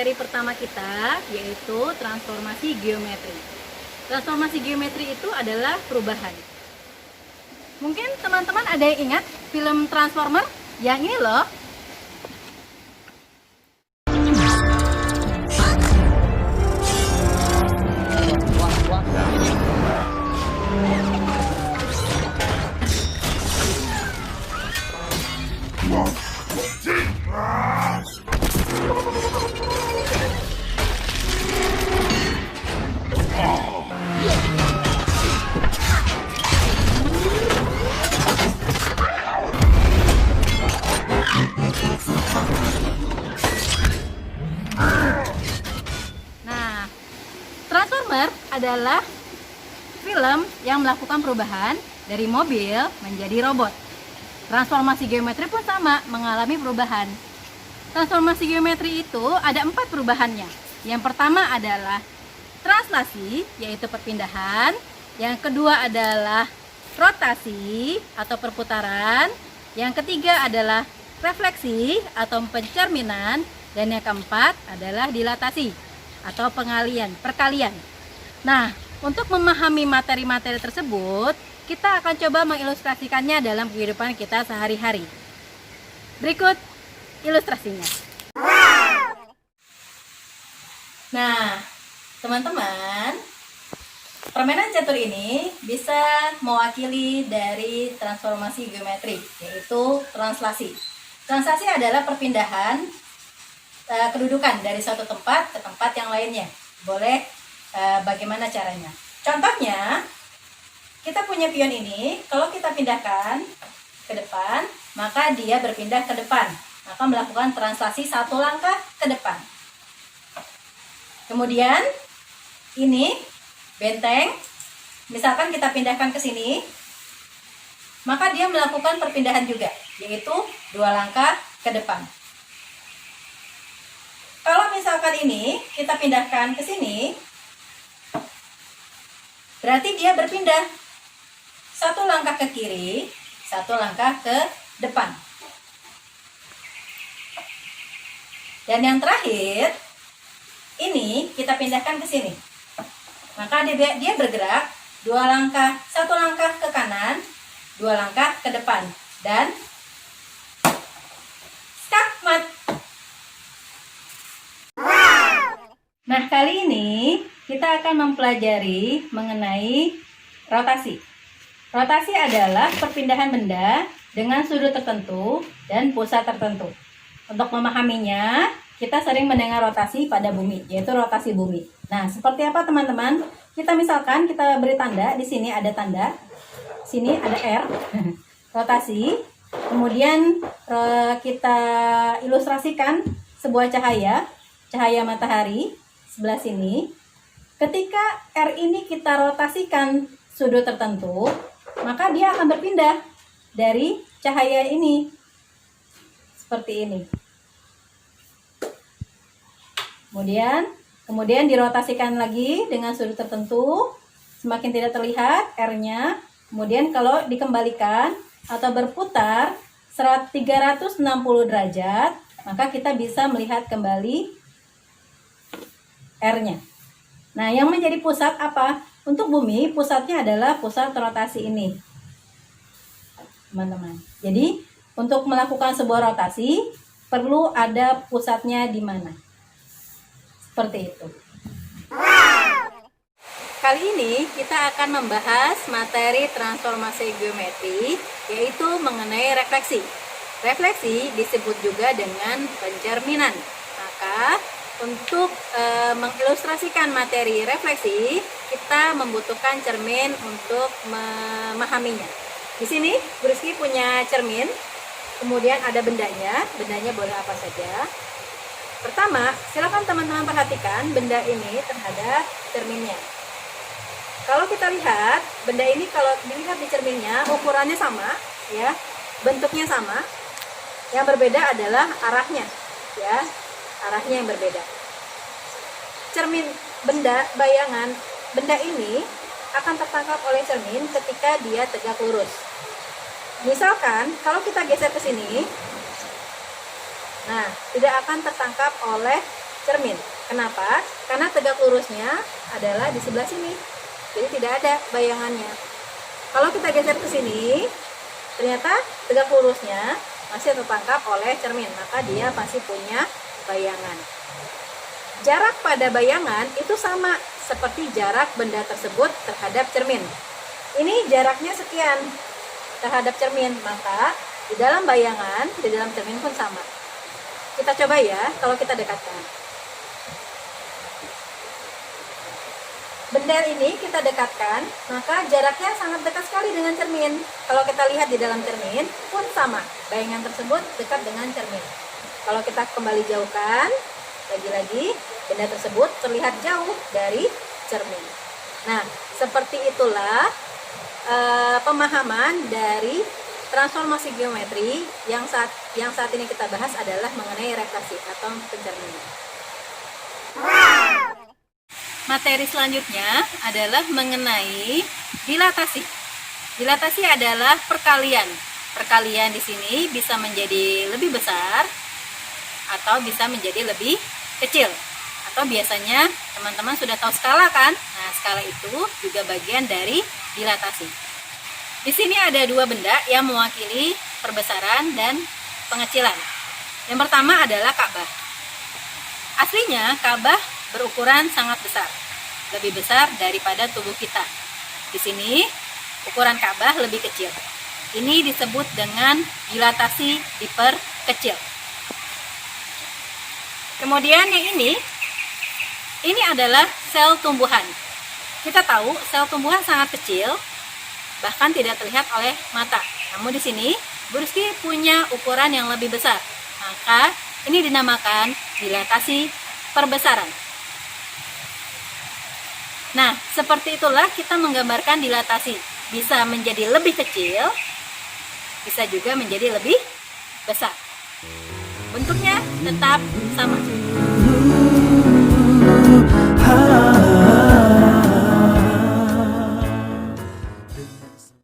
materi pertama kita, yaitu transformasi geometri. Transformasi geometri itu adalah perubahan. Mungkin teman-teman ada yang ingat film Transformer? Yang ini loh. Nah, Transformer adalah film yang melakukan perubahan dari mobil menjadi robot. Transformasi geometri pun sama, mengalami perubahan. Transformasi geometri itu ada 4 perubahannya. Yang pertama adalah translasi, yaitu perpindahan. Yang kedua adalah rotasi atau perputaran. Yang ketiga adalah refleksi atau pencerminan. Dan yang keempat adalah dilatasi atau perkalian. Nah, untuk memahami materi-materi tersebut, kita akan coba mengilustrasikannya dalam kehidupan kita sehari-hari. Berikut ilustrasinya. Nah, teman-teman, permainan catur ini bisa mewakili dari transformasi geometri, yaitu translasi. Translasi adalah perpindahan kedudukan dari suatu tempat ke tempat yang lainnya. Boleh bagaimana caranya? Contohnya, kita punya pion ini, kalau kita pindahkan ke depan, maka dia berpindah ke depan. Maka melakukan translasi 1 langkah ke depan. Kemudian, ini benteng, misalkan kita pindahkan ke sini, maka dia melakukan perpindahan juga, yaitu 2 langkah ke depan. Kalau misalkan ini kita pindahkan ke sini, berarti dia berpindah 1 langkah ke kiri, 1 langkah ke depan. Dan yang terakhir, ini kita pindahkan ke sini. Maka dia bergerak 2 langkah, 1 langkah ke kanan, 2 langkah ke depan. Dan skakmat. Nah, kali ini kita akan mempelajari mengenai rotasi. Rotasi adalah perpindahan benda dengan sudut tertentu dan pusat tertentu. Untuk memahaminya, kita sering mendengar rotasi pada bumi, yaitu rotasi bumi. Nah, seperti apa teman-teman? Kita misalkan kita beri tanda, di sini ada tanda, sini ada R, rotasi. Kemudian kita ilustrasikan sebuah cahaya matahari sebelah sini. Ketika R ini kita rotasikan sudut tertentu, maka dia akan berpindah dari cahaya ini seperti ini. Kemudian dirotasikan lagi dengan sudut tertentu, semakin tidak terlihat R-nya. Kemudian kalau dikembalikan atau berputar 360 derajat, maka kita bisa melihat kembali R-nya. Nah, yang menjadi pusat apa? Untuk bumi, pusatnya adalah pusat rotasi ini, teman-teman. Jadi, untuk melakukan sebuah rotasi, perlu ada pusatnya di mana. Seperti itu. Kali ini kita akan membahas materi transformasi geometri, yaitu mengenai refleksi. Refleksi disebut juga dengan pencerminan. Maka, untuk mengilustrasikan materi refleksi, kita membutuhkan cermin untuk memahaminya. Di sini, Bu Rizky punya cermin, kemudian ada bendanya boleh apa saja. Pertama, silakan teman-teman perhatikan benda ini terhadap cerminnya. Kalau kita lihat, benda ini kalau dilihat di cerminnya, ukurannya sama, ya, bentuknya sama. Yang berbeda adalah arahnya, ya. Arahnya yang berbeda. Cermin bayangan benda ini akan tertangkap oleh cermin ketika dia tegak lurus. Misalkan kalau kita geser ke sini, nah tidak akan tertangkap oleh cermin. Kenapa? Karena tegak lurusnya adalah di sebelah sini. Jadi tidak ada bayangannya. Kalau kita geser ke sini, ternyata tegak lurusnya masih tertangkap oleh cermin, maka dia pasti punya bayangan. Jarak pada bayangan itu sama seperti jarak benda tersebut terhadap cermin. Ini jaraknya sekian terhadap cermin, maka di dalam bayangan, di dalam cermin pun sama. Kita coba ya, kalau kita dekatkan. Benda ini kita dekatkan, maka jaraknya sangat dekat sekali dengan cermin. Kalau kita lihat di dalam cermin pun sama, bayangan tersebut dekat dengan cermin. Kalau kita kembali jauhkan, lagi-lagi benda tersebut terlihat jauh dari cermin. Nah, seperti itulah pemahaman dari transformasi geometri yang saat ini kita bahas adalah mengenai refleksi atau pencerminan. Materi selanjutnya adalah mengenai dilatasi. Dilatasi adalah perkalian. Perkalian di sini bisa menjadi lebih besar atau bisa menjadi lebih kecil. Atau biasanya teman-teman sudah tahu skala kan? Nah, skala itu juga bagian dari dilatasi. Di sini ada dua benda yang mewakili perbesaran dan pengecilan. Yang pertama adalah Ka'bah. Aslinya Ka'bah berukuran sangat besar, lebih besar daripada tubuh kita. Di sini ukuran Ka'bah lebih kecil. Ini disebut dengan dilatasi diperkecil. Kemudian yang ini adalah sel tumbuhan. Kita tahu sel tumbuhan sangat kecil, bahkan tidak terlihat oleh mata. Namun di sini Bu Rizky punya ukuran yang lebih besar. Maka ini dinamakan dilatasi perbesaran. Nah, seperti itulah kita menggambarkan dilatasi. Bisa menjadi lebih kecil, bisa juga menjadi lebih besar. Bentuknya tetap sama.